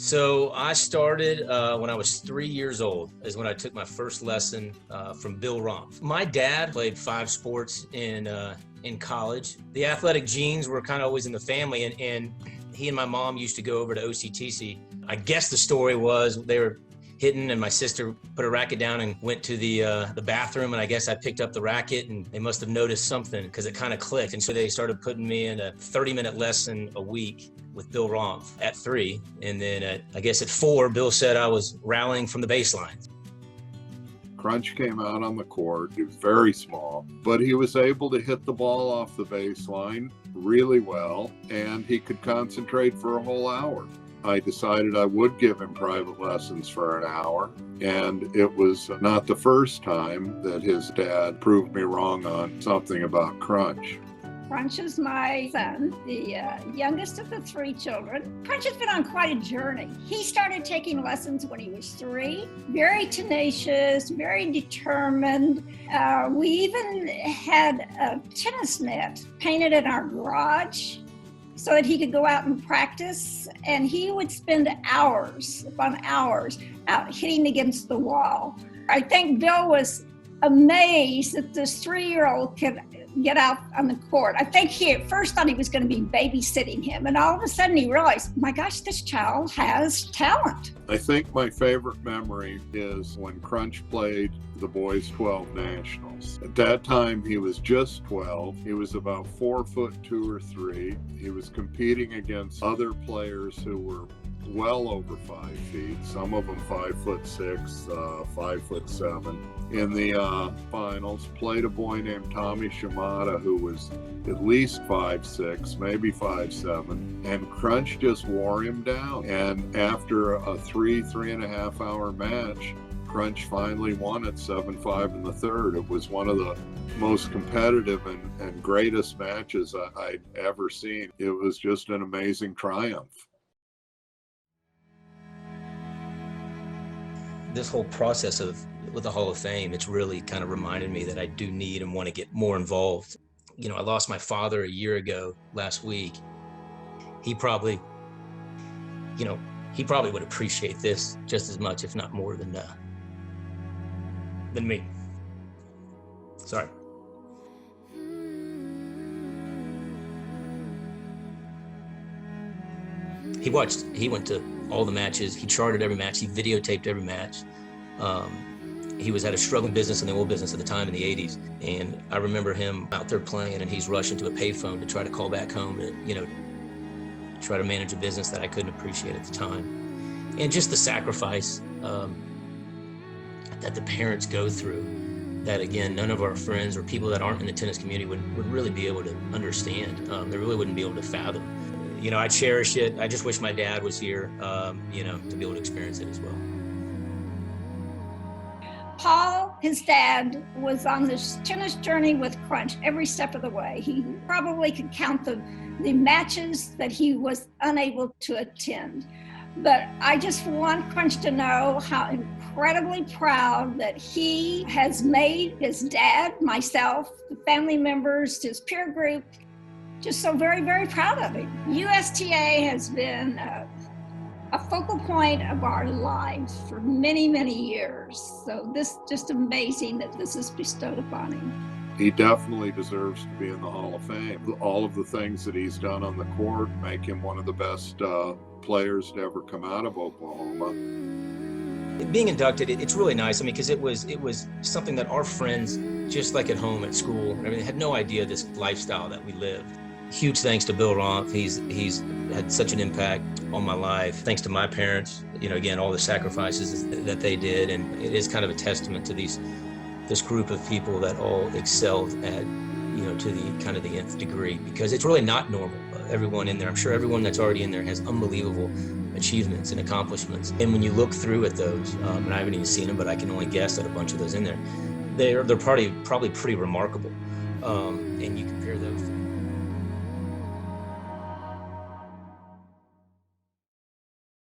So I started when I was 3 years old is when I took my first lesson from Bill Romph. My dad played 5 sports in college. The athletic genes were kind of always in the family, and he and my mom used to go over to OCTC. I guess the story was they were hitting, and my sister put a racket down and went to the bathroom, and I guess I picked up the racket, and they must have noticed something because it kind of clicked. And so they started putting me in a 30-minute lesson a week with Bill Romph at 3. And then I guess at 4, Bill said I was rallying from the baseline. Krunch came out on the court. He was very small, but he was able to hit the ball off the baseline really well, and he could concentrate for a whole hour. I decided I would give him private lessons for an hour, and it was not the first time that his dad proved me wrong on something about Krunch. Krunch is my son, the youngest of the 3 children. Krunch has been on quite a journey. He started taking lessons when he was 3, very tenacious, very determined. We even had a tennis net painted in our garage so that he could go out and practice, and he would spend hours upon hours out hitting against the wall. I think Bill was amazed that this 3-year-old could get out on the court. I think he at first thought he was going to be babysitting him, and all of a sudden he realized, my gosh, this child has talent. I think my favorite memory is when Krunch played the boys 12 nationals. At that time he was just 12. He was about 4'2" or 3. He was competing against other players who were well over 5 feet, some of them 5'6", 5'7". In the finals, played a boy named Tommy Shimada, who was at least 5'6", maybe 5'7", and Krunch just wore him down. And after a 3.5 hour match, Krunch finally won at 7-5 in the third. It was one of the most competitive and greatest matches I'd ever seen. It was just an amazing triumph. This whole process with the Hall of Fame, it's really kind of reminded me that I do need and want to get more involved. You know, I lost my father a year ago last week. He probably would appreciate this just as much, if not more, than me. Sorry. He went to all the matches. He charted every match. He videotaped every match. He was at a struggling business in the oil business at the time in the 80s. And I remember him out there playing, and he's rushing to a payphone to try to call back home to, try to manage a business that I couldn't appreciate at the time. And just the sacrifice that the parents go through, that again, none of our friends or people that aren't in the tennis community would really be able to understand. They really wouldn't be able to fathom. I cherish it. I just wish my dad was here, to be able to experience it as well. Paul, his dad, was on this tennis journey with Krunch every step of the way. He probably could count the matches that he was unable to attend. But I just want Krunch to know how incredibly proud that he has made his dad, myself, the family members, his peer group, just so very, very proud of him. USTA has been a focal point of our lives for many, many years. So this just amazing that this is bestowed upon him. He definitely deserves to be in the Hall of Fame. All of the things that he's done on the court make him one of the best players to ever come out of Oklahoma. Being inducted, it's really nice. Because it was something that our friends, just like at home, at school, had no idea this lifestyle that we lived. Huge thanks to Bill Romph. He's had such an impact on my life. Thanks to my parents, again, all the sacrifices that they did. And it is kind of a testament to this group of people that all excelled at, to the kind of the nth degree, because it's really not normal. Everyone in there, I'm sure everyone that's already in there has unbelievable achievements and accomplishments. And when you look through at those, and I haven't even seen them, but I can only guess at a bunch of those in there, they're probably pretty remarkable. And you compare those